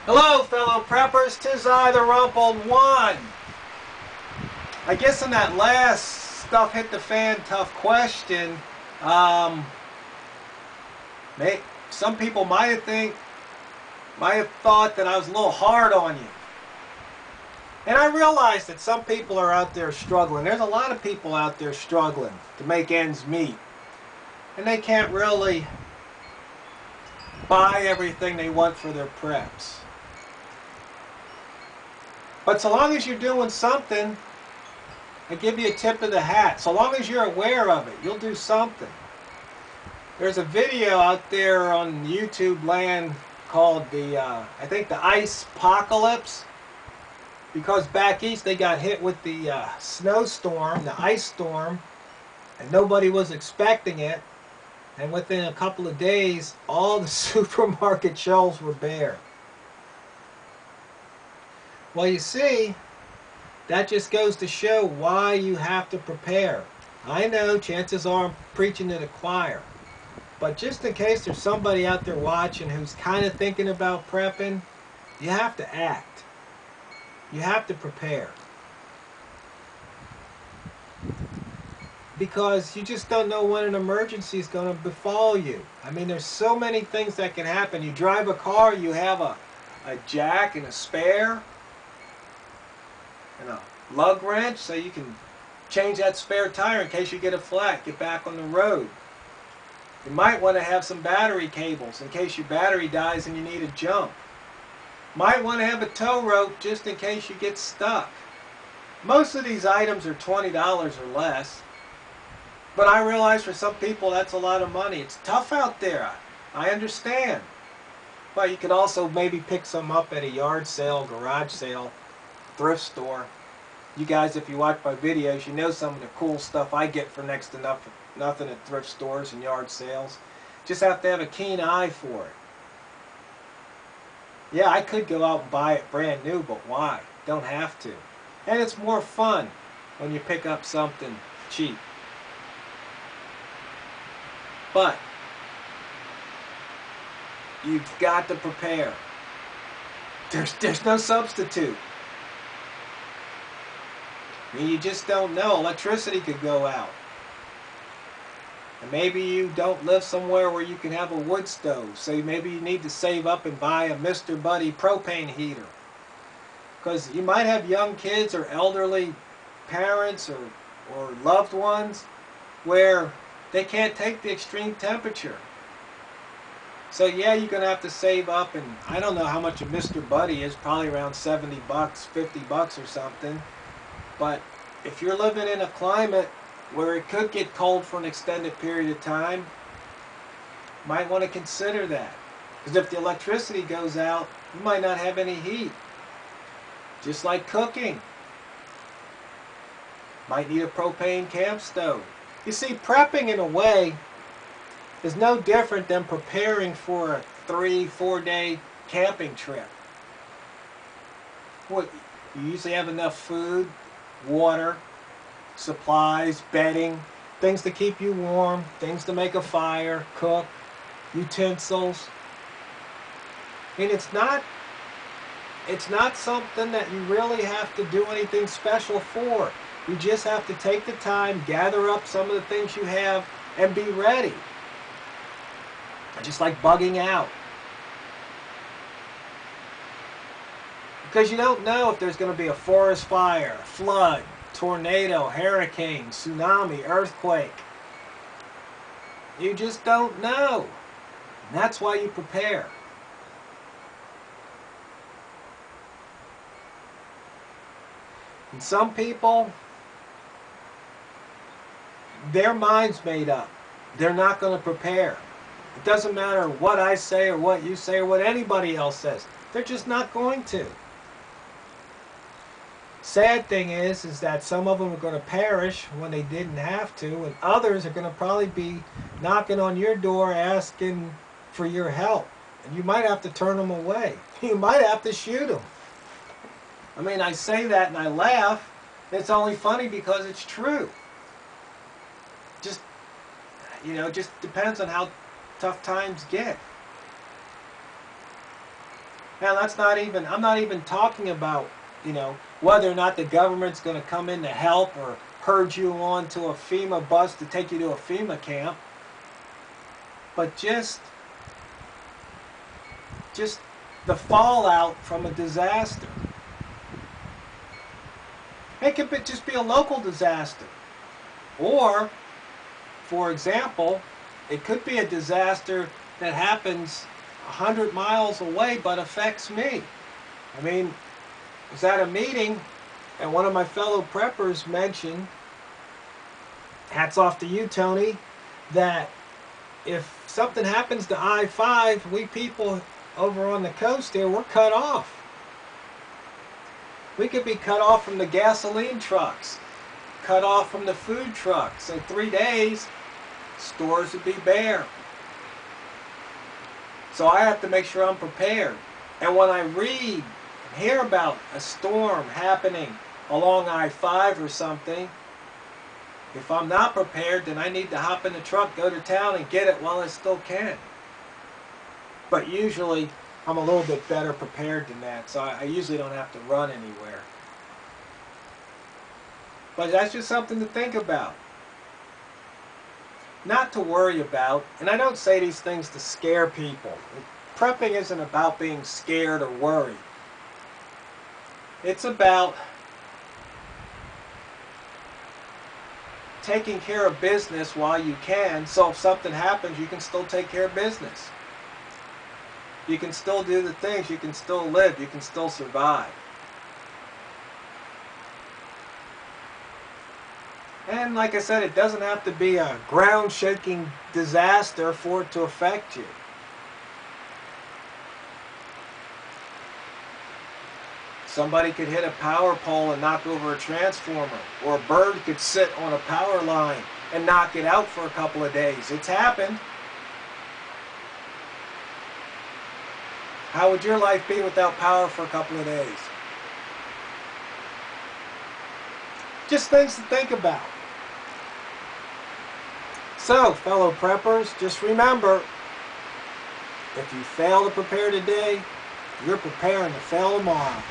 Hello, fellow preppers. 'Tis I, the Rumpled One. I guess in that last stuff hit the fan tough question, some people might have thought that I was a little hard on you. And I realize that some people are out there struggling. There's a lot of people out there struggling to make ends meet. And they can't really buy everything they want for their preps. But so long as you're doing something, I give you a tip of the hat. So long as you're aware of it, you'll do something. There's a video out there on YouTube land called I think the Ice Apocalypse. Because back east they got hit with the snowstorm, the ice storm, and nobody was expecting it. And within a couple of days, all the supermarket shelves were bare. Well, you see, that just goes to show why you have to prepare. I know chances are I'm preaching to the choir. But just in case there's somebody out there watching who's kind of thinking about prepping, you have to act. You have to prepare. Because you just don't know when an emergency is going to befall you. I mean, there's so many things that can happen. You drive a car, you have a jack and a spare and a lug wrench so you can change that spare tire in case you get a flat, get back on the road. You might want to have some battery cables in case your battery dies and you need a jump. Might want to have a tow rope just in case you get stuck. Most of these items are $20 or less. But I realize for some people that's a lot of money. It's tough out there. I understand. But you could also maybe pick some up at a yard sale, garage sale, thrift store. You guys, if you watch my videos, you know some of the cool stuff I get for next to nothing at thrift stores and yard sales. Just have to have a keen eye for it. Yeah, I could go out and buy it brand new, but why? Don't have to. And it's more fun when you pick up something cheap. But you've got to prepare. There's no substitute. I mean, you just don't know. Electricity could go out. And maybe you don't live somewhere where you can have a wood stove. So maybe you need to save up and buy a Mr. Buddy propane heater. Because you might have young kids or elderly parents or loved ones where they can't take the extreme temperature. So yeah, you're going to have to save up, and I don't know how much a Mr. Buddy is, probably around 70 bucks, 50 bucks or something. But if you're living in a climate where it could get cold for an extended period of time, you might want to consider that. Because if the electricity goes out, you might not have any heat. Just like cooking. Might need a propane camp stove. You see, prepping in a way is no different than preparing for a 3-4 day camping trip. You usually have enough food, water, supplies, bedding, things to keep you warm, things to make a fire, cook, utensils. I mean, it's not something that you really have to do anything special for. You just have to take the time, gather up some of the things you have, and be ready. Just like bugging out. Because you don't know if there's going to be a forest fire, flood, tornado, hurricane, tsunami, earthquake. You just don't know. And that's why you prepare. And some people, their mind's made up. They're not going to prepare. It doesn't matter what I say or what you say or what anybody else says. They're just not going to. Sad thing is that some of them are going to perish when they didn't have to, and others are going to probably be knocking on your door asking for your help. And you might have to turn them away. You might have to shoot them. I mean, I say that and I laugh. It's only funny because it's true. Just depends on how tough times get. Now that's not even, I'm not even talking about, whether or not the government's going to come in to help or herd you onto a FEMA bus to take you to a FEMA camp. But just the fallout from a disaster. It could just be a local disaster. Or, for example, it could be a disaster that happens 100 miles away but affects me. I mean, I was at a meeting and one of my fellow preppers mentioned, hats off to you, Tony, that if something happens to I-5, we people over on the coast here, we're cut off. We could be cut off from the gasoline trucks, cut off from the food trucks. In 3 days, stores would be bare. So I have to make sure I'm prepared. And when I read and hear about a storm happening along I-5 or something, if I'm not prepared, then I need to hop in the truck, go to town, and get it while I still can. But usually, I'm a little bit better prepared than that, so I usually don't have to run anywhere. But that's just something to think about. Not to worry about, and I don't say these things to scare people. Prepping isn't about being scared or worried. It's about taking care of business while you can, so if something happens, you can still take care of business. You can still do the things, you can still live, you can still survive. And like I said, it doesn't have to be a ground-shaking disaster for it to affect you. Somebody could hit a power pole and knock over a transformer, or a bird could sit on a power line and knock it out for a couple of days. It's happened. How would your life be without power for a couple of days? Just things to think about. So, fellow preppers, just remember, if you fail to prepare today, you're preparing to fail tomorrow.